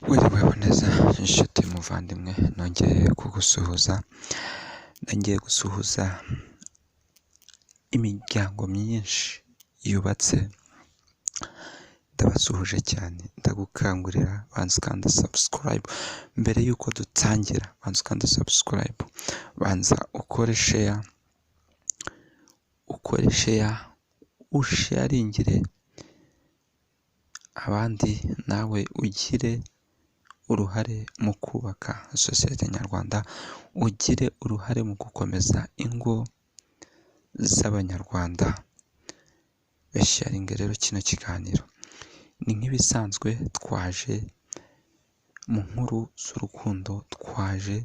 Wiriweho neza inshuti muvandimwe, nongeye kugusuhuza, nongeye gusuhuza imiryango myinshi yubatse, ndabasuhuje cyane, ndagukangurira banza ukanda subscribe, mbere y'uko dutangira banza ukanda subscribe, banza ukore share, usharingire abandi, nawe ugire uruhare mu kubaka sosiyete nyarwanda, ugire uruhare mu gukomeza ingo z'abanyarwanda. Basharinge rero kino kiganiro, ni nk'ibisanzwe twaje mu nkuru z'urukundo, twaje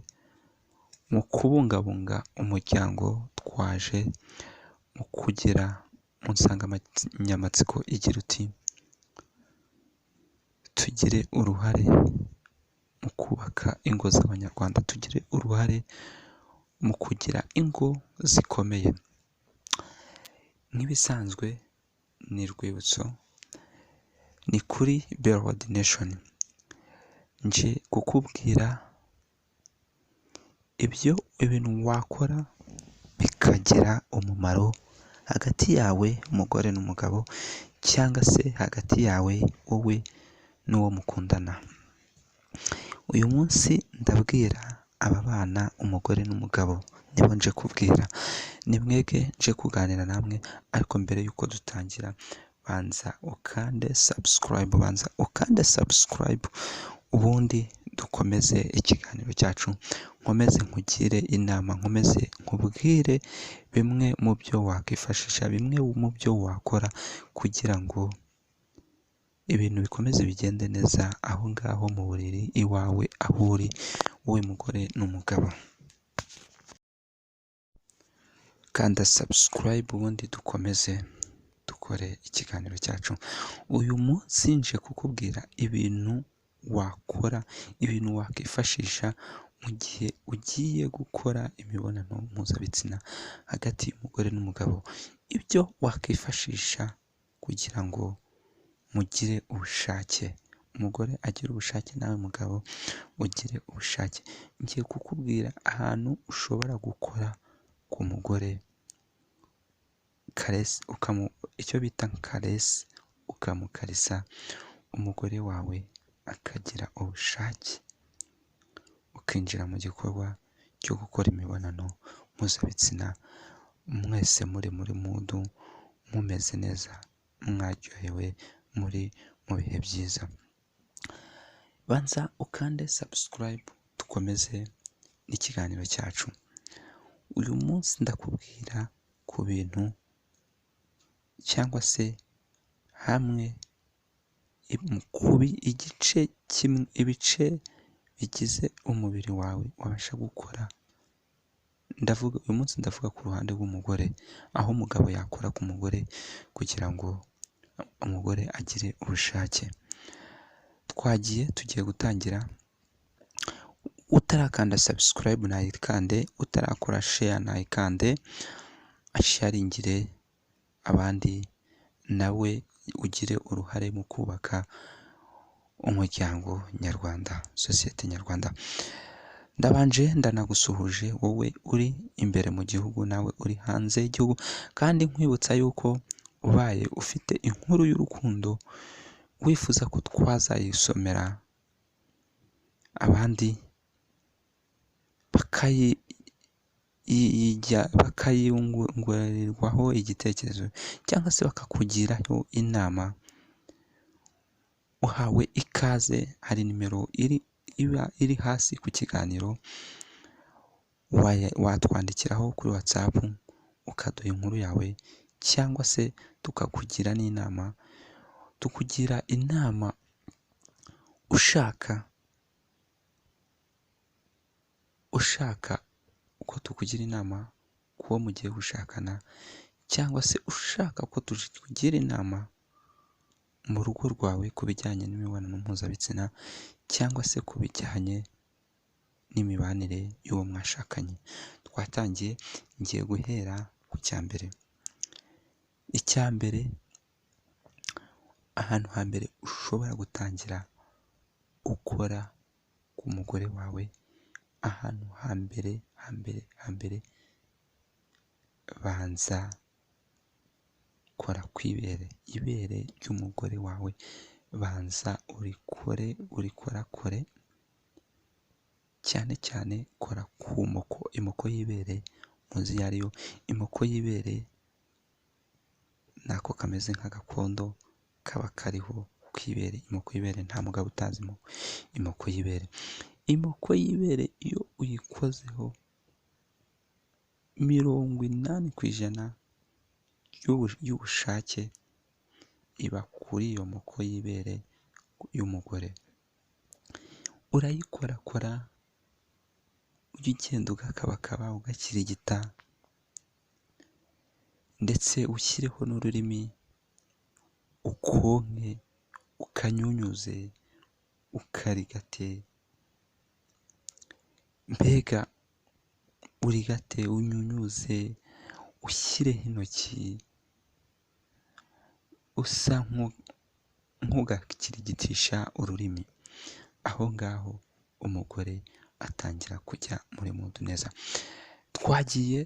mu kubungabunga umuryango, twaje mu kugera mu nsanganyamatsiko igira uti tugire uruhare mu kubaka ingo z'abanyarwanda, tugire uruhare mu kugira ingo zikomeye. Nk'ibisanzwe ni Rwibutso, ni kuri Bellward Nation, nje kukubwira ibintu wakora bikagira umumaro hagati yawe umugore n'umugabo, cyangwa se hagati yawe wowe n'uwo mukundana. Uyu munsi ndabwira aba bana, umugore n'umugabo, nibo nje kubwira, ni mwebwe nje kuganira namwe, ariko mbere y'uko dutangira banza ukande subscribe, ubundi dukomeze ikiganiro cyacu, nkomeze nkugire inama, nkomeze nkubwire bimwe mu byo wakwifashisha, bimwe mu byo wakora kugira ngo ibintu bikomeze bigende neza aho ngaho mu buriri iwawe, aho uri wowe mugore n'umugabo. Kanda subscribe ubundi dukomeze dukore ikiganiro cyacu. Uyu munsi nje kukubwira ibintu wakora, ibintu wakwifashisha mu gihe ugiye gukora imibonano mpuzabitsina hagati y'umugore n'umugabo, ibyo wakwifashisha kugira ngo mugire ubushake, umugore agire ubushake nawe mugabo ugire ubushake. Ngiye kukubwira ahantu ushobora gukora ku mugore karesi, icyo bita karesi, ukamukarisa umugore wawe akagira ubushake, ukinjira mu gikorwa cyo gukora imibonano mpuzabitsina, mwese muri mudu, mumeze neza, mwaryohewe, muri mu bihe byiza. Banza ukande subscribe, dukomeze n'ikiganiro cyacu. Uyu munsi ndakubwira ku bintu, cyangwa se hamwe ibice bigize umubiri wawe wabasha gukora. Uyu munsi ndavuga ku ruhande rw'umugore, aho umugabo yakora ku mugore kugira ngo umugore agire ubushake. Tugiye gutangira. Utarakanda subscribe nayikande, utarakora share nayikande, asharingire abandi, nawe ugire uruhare mu kubaka umuryango nyarwanda, sosiyete nyarwanda. Ndanagusuhuje wowe uri imbere mu gihugu, nawe uri hanze y'igihugu, kandi nkwibutsa yuko ubaye ufite inkuru y'urukundo wifuza ko twazayisomera abandi bakayungurirwaho igitekerezo, cyangwa se bakakugiraho inama, uhawe ikaze. Hari nimero iba iri hasi ku kiganiro, watwandikiraho kuri WhatsApp ukaduha inkuru yawe, cyangwa se tukakugira n'inama, tukugira inama ushaka uko tukugira inama kuwo mugiye gushakana, cyangwa se ushaka ko tukugira inama mu rugo rwawe ku bijyanye n'imibonano mpuzabitsina, cyangwa se ku bijyanye n'imibanire y'uwo mwashakanye. Twatangiye, ngiye guhera ku cya mbere. Icya mbere, ahantu hambere ushobora gutangira ukora ku mugore wawe, ahantu hambere banza kora ku ibere ry'umugore wawe, banza urikorakore cyane cyane, kora ku imoko y'ibere. Muzi iyo ariyo imoko y'ibere, nako kameze nk'agakondo kaba kariho ku ibere. Imoko y'ibere nta mugabo utazi imoko y'ibere. Imoko y'ibere iyo uyikozeho 80% y'ubushake iba kuri iyo moko y'ibere y'umugore. Urayikorakora, ujya ugenda ugakabakaba, ugakirigita, ndetse ushyireho n'ururimi, ukonke, ukanyunyuze, ukarigate, mbega urigate, unyunyuze, ushyireho intoki, usa nk'ugakirigitisha ururimi. Aho ngaho umugore atangira kujya muri mudu neza. Twagiye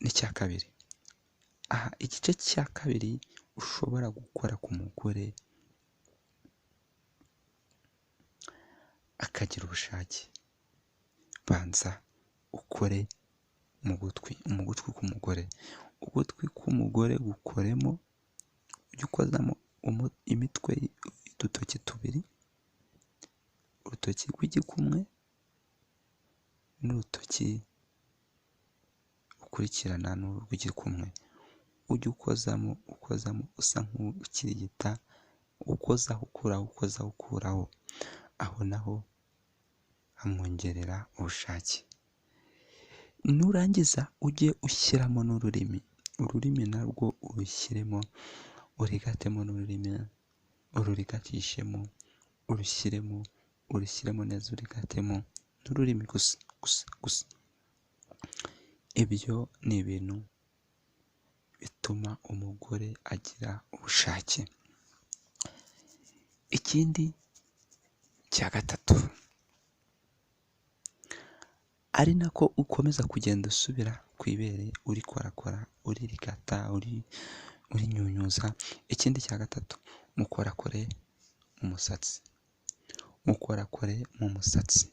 n'icya kabiri. Aha igice cya kabiri ushobora gukora ku mugore akagira ubushake. Banza ukore mu gutwi k'umugore. Ugutwi k'umugore gukoremo, ujye ukozamo imitwe y'udutoki tubiri, urutoki rw'igikumwe n'urutoki rukurikirana n'urw'igikumwe. Ujye ukozamo usa nk'ukirigita, ukozaho ukuraho. Aho naho hamwongerera ubushake. Nurangiza ujye ushyiramo n'ururimi. Ururimi narwo urushyiremo, urigatemo n'ururimi, ururigatishemo, urushyiremo neza, urigatemo n'ururimi gusa. Ibyo ni ibintu bituma umugore agira ubushake. Ikindi cya gatatu, ari nako ukomeza kugenda usubira ku ibere, urikorakora, uririgata, urinyunyuza. Ikindi cya gatatu, mukorakore mu musatsi.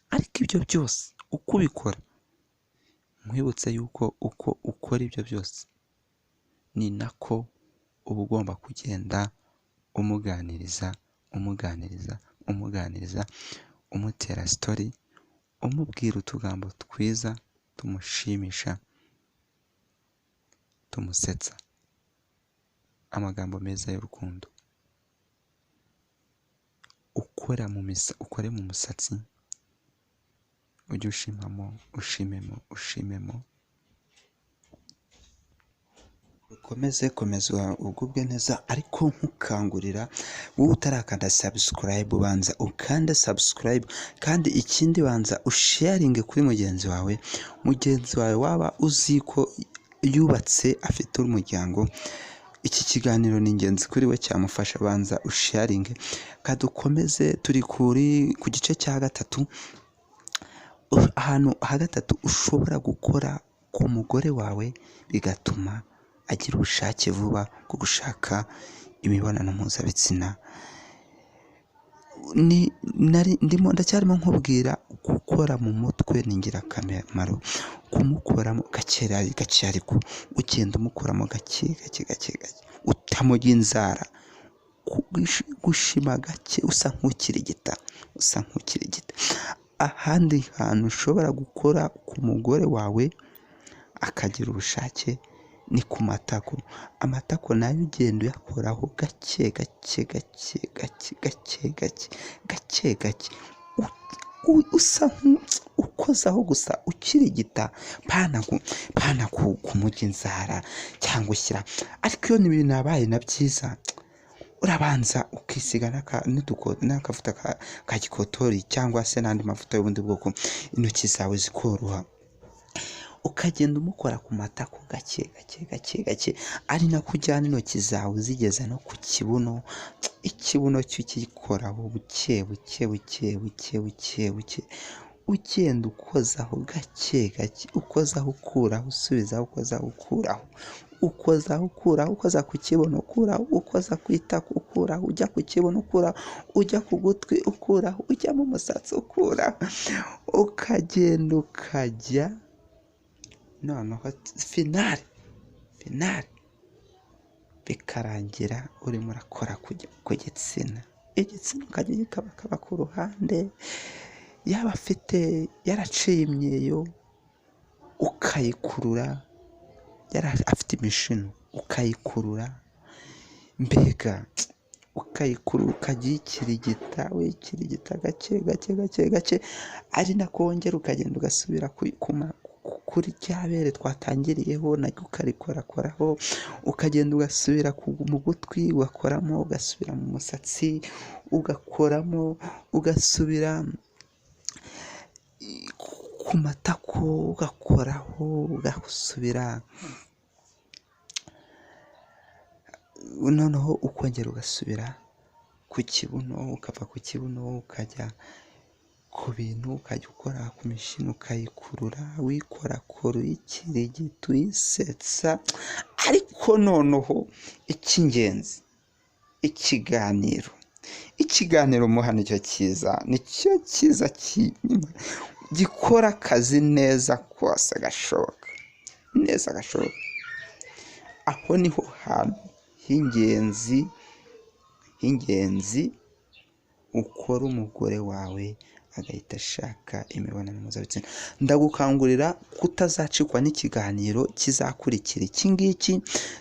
Ariko ibyo byose uko ubikora, nkwibutse yuko uko ukora ibyo byose ni nako uba ugomba kugenda umuganiriza, umutera sitori, umubwira utugambo twiza tumushimisha, tumusetsa, amagambo meza y'urukundo. Ukore mu musatsi, ujye ushimemo. Komeza ugubwe neza, ariko nkukangurira wowe utarakanda subscribe, banza ukande subscribe. Kandi ikindi, banza usharinge kuri mugenzi wawe waba uzi ko yubatse, afite umuryango. Iki kiganiro ni ingenzi kuri we, cyamufasha. Banza usharinge. Kadukomeze, turi ku gice cya gatatu. Ahantu ha gatatu ushobora gukora ku mugore wawe bigatuma agira ubushake vuba bwo gushaka imibonano mpuzabitsina. Ndacyarimo nkubwira, gukora mu mutwe ni ingirakamaro. Kumukoramo gake ariko ugenda umukoramo gake, utamujya inzara, gushima gake, usa nk'ukirigita. Ahandi hantu ushobora gukora ku mugore wawe akagira ubushake ni ku matako. Amatako nayo ugenda uyakoraho gake, usa ukozaho gusa, ukirigita, pana kumujya inzara cyangwa ushyira. Ariko iyo ni ibintu yabaye na byiza, urabanza ukisiga n'akavuta ka gikotori cyangwa se n'andi mavuta y'ubundi bwoko, intoki zawe zikoroha. ukagenda umukora ku matako gake gake gake gake, ari nako ujyana intoki zawe zigeza no ku kibuno, ikibuno cy'ukikoraho buke buke buke buke buke buke, ugenda ukozaho gake gake, ukozaho ukuraho, usubizaho, ukozaho ukuraho, ukozaho ukuraho, ukoza ku kibuno ukuraho, ukoza ku itako ukuraho, ujya ku kibuno ukuraho, ujya ku gutwi ukuraho, ujya mu musatsi ukuraho, ukagenda ukajya noneho finale bikarangira urimo urakora ku gitsina, igitsina ukajya ugikabakaba ku ruhande, yaba afite yaraciye imyeyo ukayikurura, afite imishino ukayikurura, mbega ukayikurura ukajya uyikirigita, wikirigita gake gake gake gake, ari nako wongera ukagenda ugasubira kuri rya bere twatangiriyeho naryo ukarikorakoraho, ukagenda ugasubira mu gutwi ugakoramo, ugasubira mu musatsi ugakoramo, ugasubira ku matako ugakoraho, ugasubira noneho ukongera ugasubira ku kibuno, ukava ku kibuno ukajya ku bintu, ukajya ukora ku mishino ukayikurura, wikorakora, uyikirigita, uyisetsa. Ariko noneho icy'ingenzi, ikiganiro muha nicyo cyiza gikora akazi neza kose gashoboka, aho niho hantu h'ingenzi ukora umugore wawe agahita ashaka imibonano mpuzabitsina. Ndagukangurira kutazacikwa n'ikiganiro kizakurikira iki ngiki,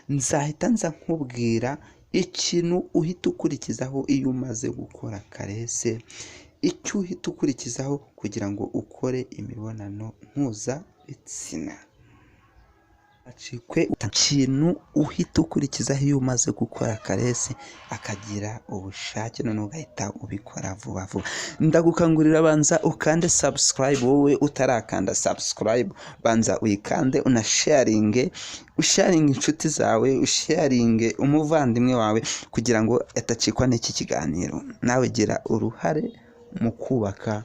nzahita nza nkubwira ikintu uhita ukurikizaho iyo umaze gukora karese, icyo uhita ukurikizaho kugira ngo ukore imibonano mpuzabitsina. Ikintu uhita ukurikizaho iyo umaze gukora karese akagira ubushake, none ugahita ubikora vuba vuba. Ndagukangurira banza ukande subscribe, wowe utarakanda subscribe banza uyikande, unasharinge, usharinge inshuti zawe, usharinge umuvandimwe wawe kugira ngo atacikwa n'iki kiganiro. Nawe gira uruhare mu kubaka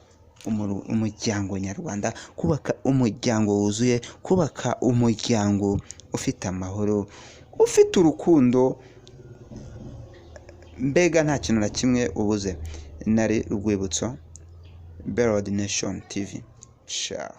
umuryango nyarwanda, kubaka umuryango wuzuye, kubaka umuryango ufite amahoro, ufite urukundo, mbega nta kintu na kimwe ubuze. Nari Rwibutso, Berod Nation TV. Ciao.